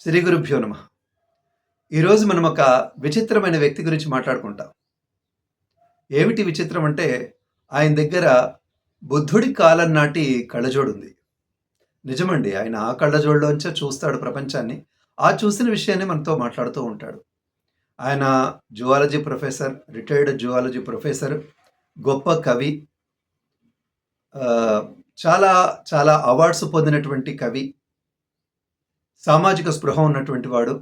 శ్రీ గురుభ్యో నమ. ఈరోజు మనం ఒక విచిత్రమైన వ్యక్తి గురించి మాట్లాడుకుంటాం. ఏమిటి విచిత్రం అంటే ఆయన దగ్గర బుద్ధుడి కాలం నాటి కళ్ళజోడు ఉంది. నిజమండి. ఆయన ఆ కళ్ళజోడులోంచే చూస్తాడు ప్రపంచాన్ని. ఆ చూసిన విషయాన్ని మనతో మాట్లాడుతూ ఉంటాడు. ఆయన zoology professor, retired zoology professor, గొప్ప కవి, ఆహ్, చాలా చాలా అవార్డ్స్ పొందినటువంటి కవి, సామాజిక స్పృహ ఉన్నటువంటి వాడు.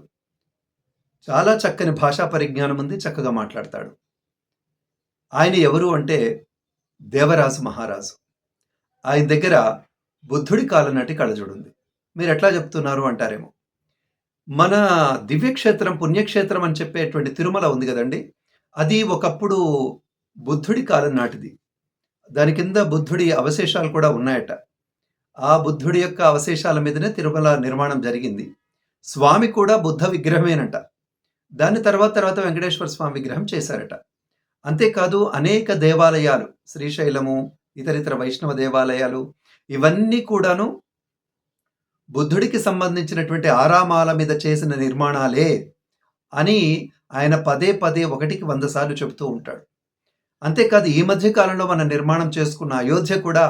చాలా చక్కని భాషా పరిజ్ఞానం ఉంది. చక్కగా మాట్లాడతాడు. ఆయన ఎవరు అంటే దేవరాజు మహారాజు. ఆయన దగ్గర బుద్ధుడి కాలం నాటి కళ్ళజోడుంది. మీరెట్లా చెప్తున్నారు అంటారేమో. మన దివ్యక్షేత్రం, పుణ్యక్షేత్రం అని చెప్పేటువంటి తిరుమల ఉంది గదండీ! అది ఒకప్పుడు బుద్ధుడి కాలం నాటిది. దాని కింద బుద్ధుడి అవశేషాలు కూడా ఉన్నాయట. ఆ బుద్ధుడి యొక్క అవశేషాల మీదనే తిరుమల నిర్మాణం జరిగింది. స్వామి కూడా బుద్ధ విగ్రహమేనట. దాన్ని తర్వాత వెంకటేశ్వర స్వామి విగ్రహం చేశారట. అంతేకాదు అనేక దేవాలయాలు, శ్రీశైలము, ఇతరితర వైష్ణవ దేవాలయాలు ఇవన్నీ కూడాను బుద్ధుడికి సంబంధించినటువంటి ఆరామాల మీద చేసిన నిర్మాణాలే అని ఆయన పదే పదే ఒకటికి 100 సార్లు చెబుతూ ఉంటాడు. అంతేకాదు ఈ మధ్య కాలంలో మనం నిర్మాణం చేసుకున్న అయోధ్య కూడా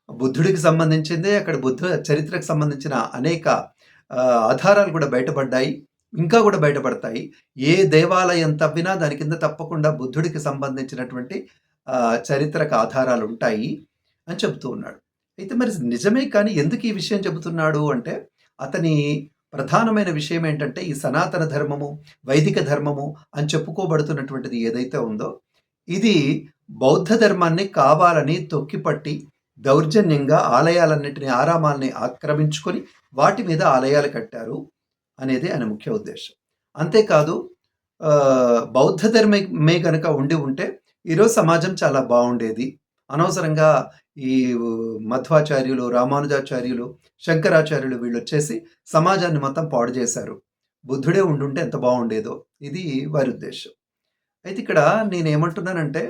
బుద్ధుడికి సంబంధించిందే. అక్కడ బుద్ధ చరిత్రకు సంబంధించిన అనేక ఆధారాలు కూడా బయటపడ్డాయి. ఇంకా కూడా బయటపడతాయి. ఏ దేవాలయం తవ్వినా దాని కింద తప్పకుండా బుద్ధుడికి సంబంధించినటువంటి చరిత్రక ఆధారాలుంటాయి అని చెబుతూ ఉన్నాడు. అయితే మరి నిజమే, కానీ ఎందుకు ఈ విషయం చెబుతున్నాడు అంటే, అతని ప్రధానమైన విషయం ఏంటంటే, ఈ సనాతన ధర్మము, వైదిక ధర్మము అని చెప్పుకోబడుతున్నటువంటిది ఏదైతే ఉందో, ఇది బౌద్ధ ధర్మాన్ని కావాలని తొక్కిపట్టి దౌర్జన్యంగా ఆలయాలన్నిటిని, ఆరామాల్ని ఆక్రమించుకొని వాటి మీద ఆలయాలు కట్టారు అనేది ఆయన ముఖ్య ఉద్దేశం. అంతేకాదు బౌద్ధ ధర్మమే గనక ఉండి ఉంటే ఈరోజు సమాజం చాలా బాగుండేది. అనవసరంగా ఈ మధ్వాచార్యులు, రామానుజాచార్యులు, శంకరాచార్యులు వీళ్ళొచ్చేసి సమాజాన్ని మొత్తం పాడు చేశారు. బుద్ధుడే ఉండుంటే ఎంత బాగుండేదో. ఇది వారి ఉద్దేశం. అయితే ఇక్కడ నేనేమంటున్నానంటే,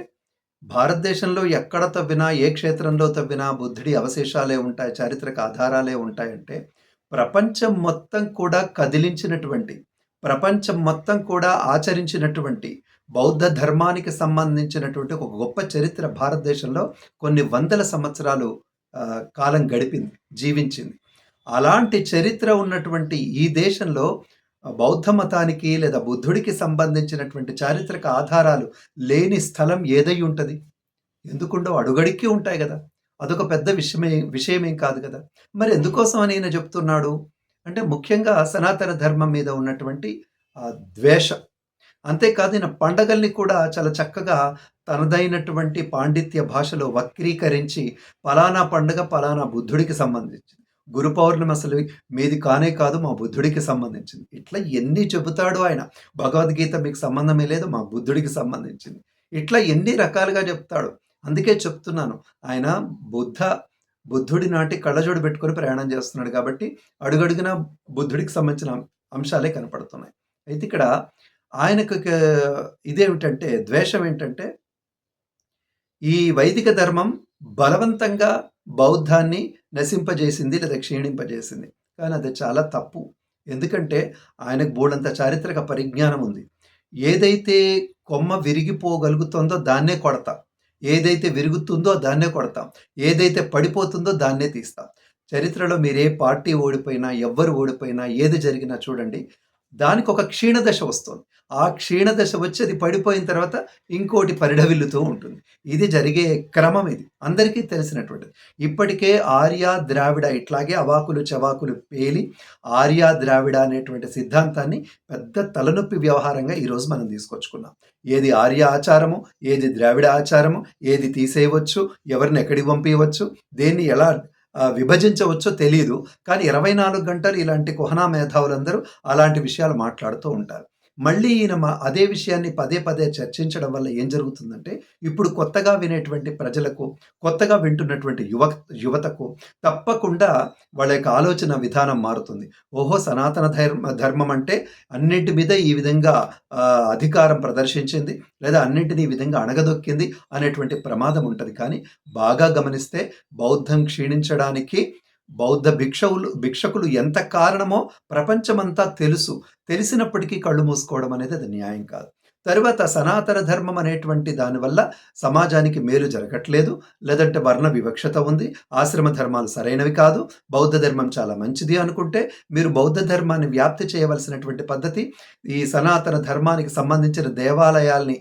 భారతదేశంలో ఎక్కడ తవ్వినా, ఏ క్షేత్రంలో తవ్వినా బుద్ధుడి అవశేషాలే ఉంటాయి, చారిత్రక ఆధారాలే ఉంటాయంటే, ప్రపంచం మొత్తం కూడా కదిలించినటువంటి, ప్రపంచం మొత్తం కూడా ఆచరించినటువంటి బౌద్ధ ధర్మానికి సంబంధించినటువంటి ఒక గొప్ప చరిత్ర భారతదేశంలో కొన్ని వందల సంవత్సరాలు కాలం గడిపింది, జీవించింది. అలాంటి చరిత్ర ఉన్నటువంటి ఈ దేశంలో బౌద్ధ మతానికి లేదా బుద్ధుడికి సంబంధించినటువంటి చారిత్రక ఆధారాలు లేని స్థలం ఏదై ఉంటది? ఎందుకుండవు? అడుగడుక్కి ఉంటాయి గదా! అదొక పెద్ద విషయమేం కాదు గదా! మరి ఎందుకోసం అని ఈయన చెప్తున్నాడు? అంటే ముఖ్యంగా సనాతన ధర్మం మీద ఉన్నటువంటి ద్వేషం. అంతేకాదు ఈయన పండగల్ని కూడా చాలా చక్కగా తనదైనటువంటి పాండిత్య భాషలో వక్రీకరించి, పలానా పండుగ పలానా బుద్ధుడికి సంబంధించింది. గురు పౌర్ణమి అసలు మీది కానే కాదు, మా బుద్ధుడికి సంబంధించింది. ఇట్లా ఎన్ని చెబుతాడో ఆయన. భగవద్గీత మీకు సంబంధమే లేదు, మా బుద్ధుడికి సంబంధించింది. ఇట్లా ఎన్ని రకాలుగా చెప్తాడు. అందుకే చెప్తున్నాను, ఆయన బుద్ధుడి నాటి కళ్ళజోడు పెట్టుకొని ప్రయాణం చేస్తున్నాడు కాబట్టి అడుగడుగునా బుద్ధుడికి సంబంధించిన అంశాలే కనపడుతున్నాయి. అయితే ఇక్కడ ఆయనకు ఇదేమిటంటే, ద్వేషం ఏంటంటే, ఈ వైదిక ధర్మం బలవంతంగా బౌద్ధాన్ని నశింపజేసింది లేదా క్షీణింపజేసింది. కానీ అది చాలా తప్పు. ఎందుకంటే ఆయనకు బోలెడంత చారిత్రక పరిజ్ఞానం ఉంది. ఏదైతే కొమ్మ విరిగిపోగలుగుతుందో దాన్నే కొడతాం. ఏదైతే విరుగుతుందో దాన్నే కొడతాం. ఏదైతే పడిపోతుందో దాన్నే తీస్తాం. చరిత్రలో మీరే పార్టీ ఓడిపోయినా, ఎవ్వరు ఓడిపోయినా, ఏది జరిగినా చూడండి, దానికొక క్షీణదశ వస్తుంది. ఆ క్షీణదశ వచ్చి అది పడిపోయిన తర్వాత ఇంకోటి పరిఢవిల్లుతూ ఉంటుంది. ఇది జరిగే క్రమం ఇది. అందరికీ తెలిసినటువంటిది. ఇప్పటికే ఆర్య, ద్రావిడ ఇట్లాగే అవాకులు చవాకులు పేలి ఆర్య, ద్రావిడ అనేటువంటి సిద్ధాంతాన్ని పెద్ద తలనొప్పి వ్యవహారంగా ఈరోజు మనం తీసుకొచ్చుకున్నాం. ఏది ఆర్య ఆచారము, ఏది ద్రావిడ ఆచారము, ఏది తీసేయవచ్చు, ఎవరిని ఎక్కడికి పంపించవచ్చు, దేన్ని ఎలా విభజించవచ్చో తెలీదు. కానీ 24 గంటలు ఇలాంటి కుహనా మేధావులందరూ అలాంటి విషయాలు మాట్లాడుతూ ఉంటారు. మళ్ళీ ఈయన అదే విషయాన్ని పదే పదే చర్చించడం వల్ల ఏం జరుగుతుందంటే, ఇప్పుడు కొత్తగా వినేటువంటి ప్రజలకు, కొత్తగా వింటున్నటువంటి యువతకు తప్పకుండా వాళ్ళ యొక్క ఆలోచన విధానం మారుతుంది. ఓహో! సనాతన ధర్మం అంటే అన్నింటి మీద ఈ విధంగా అధికారం ప్రదర్శించింది, లేదా అన్నింటినీ ఈ విధంగా అణగదొక్కింది అనేటువంటి ప్రమాదం ఉంటది. కానీ బాగా గమనిస్తే బౌద్ధం క్షీణించడానికి బౌద్ధ భిక్షకులు ఎంత కారణమో ప్రపంచమంతా తెలుసు. తెలిసినప్పటికీ కళ్ళు మూసుకోవడం అనేది అది న్యాయం కాదు. తరువాత సనాతన ధర్మం అనేటువంటి దానివల్ల సమాజానికి మేలు జరగట్లేదు. లేదంటే వర్ణ వివక్షత ఉంది. ఆశ్రమ ధర్మాలు సరైనవి కాదు. బౌద్ధ ధర్మం చాలా మంచిది అనుకుంటే మీరు బౌద్ధ ధర్మాన్ని వ్యాప్తి చేయవలసినటువంటి పద్ధతి ఈ సనాతన ధర్మానికి సంబంధించిన దేవాలయాల్ని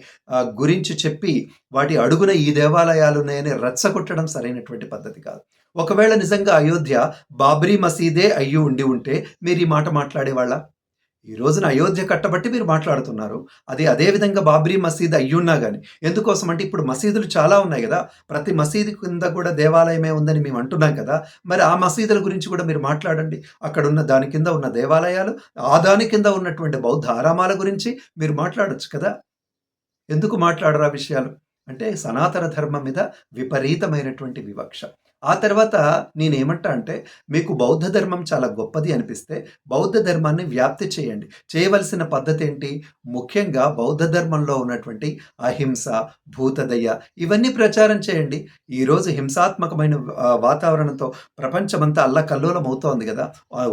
గురించి చెప్పి వాటి అడుగున ఈ దేవాలయాలున్నాయని రెచ్చగొట్టడం సరైనటువంటి పద్ధతి కాదు. ఒకవేళ నిజంగా అయోధ్య బాబ్రీ మసీదే అయ్యి ఉంటే మీరు ఈ మాట మాట్లాడేవాళ్ళా? ఈ రోజున అయోధ్య కట్టబట్టి మీరు మాట్లాడుతున్నారు. అది అదే విధంగా బాబ్రీ మసీద్ అయ్యున్నా గాని. ఎందుకోసం అంటే ఇప్పుడు మసీదులు చాలా ఉన్నాయి గదా! ప్రతి మసీదు కింద కూడా దేవాలయమే ఉందని మేము అంటున్నాం కదా! మరి ఆ మసీదుల గురించి కూడా మీరు మాట్లాడండి. అక్కడున్న దాని కింద ఉన్న దేవాలయాలు, ఆ దాని కింద ఉన్నటువంటి బౌద్ధ ఆరామాల గురించి మీరు మాట్లాడొచ్చు కదా! ఎందుకు మాట్లాడరు ఆ విషయాలు? అంటే సనాతన ధర్మం మీద విపరీతమైనటువంటి వివక్ష. ఆ తర్వాత నేనేమంటా అంటే, మీకు బౌద్ధ ధర్మం చాలా గొప్పది అనిపిస్తే, బౌద్ధ ధర్మాన్ని వ్యాప్తి చేయండి. చేయవలసిన పద్ధతేంటి? ముఖ్యంగా బౌద్ధ ధర్మంలో ఉన్నటువంటి అహింస, భూతదయ ఇవన్నీ ప్రచారం చేయండి. ఈరోజు హింసాత్మకమైన వాతావరణంతో ప్రపంచమంతా అల్లకల్లోలమవుతోంది గదా!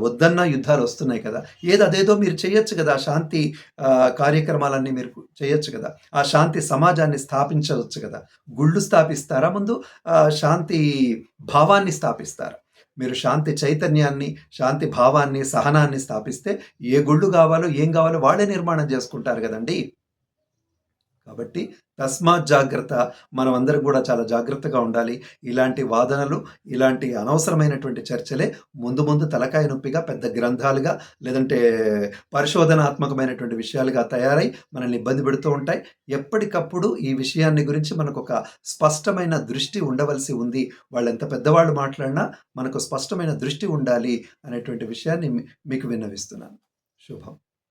వద్దన్నా యుద్ధాలొస్తున్నాయి కదా! అదేదో మీరు చేయొచ్చు గదా! శాంతి కార్యక్రమాలన్నీ మీరు చేయొచ్చు గదా! ఆ శాంతి సమాజాన్ని స్థాపించవచ్చు గదా! గుళ్ళు స్థాపిస్తారా ముందు? శాంతి భావాన్ని స్థాపిస్తారు. మీరు శాంతి చైతన్యాన్ని, శాంతి భావాన్ని, సహనాన్ని స్థాపిస్తే ఏ గుళ్ళు గావాలో, ఏం గావాలో వాళ్ళే నిర్మాణం జేసుకుంటారు గదండీ! కాబట్టి తస్మాత్ జాగ్రత్త. మనమందరం గూడా చాలా జాగ్రత్తగా ఉండాలి. ఇలాంటి వాదనలు, ఇలాంటి అనవసరమైనటువంటి చర్చలే ముందు ముందు తలకాయ నొప్పిగా పెద్ద గ్రంథాలుగా, లేదంటే పరిశోధనాత్మకమైనటువంటి విషయాలుగా తయారై మనల్ని ఇబ్బంది పెడుతూ ఉంటాయి. ఎప్పటికప్పుడు ఈ విషయాన్ని గురించి మనకొక స్పష్టమైన దృష్టి ఉండవలసి ఉంది. వాళ్ళెంత పెద్దవాళ్ళు మాట్లాడినా మనకు స్పష్టమైన దృష్టి ఉండాలి అనేటువంటి విషయాన్ని మీకు విన్నవిస్తున్నాను. శుభం.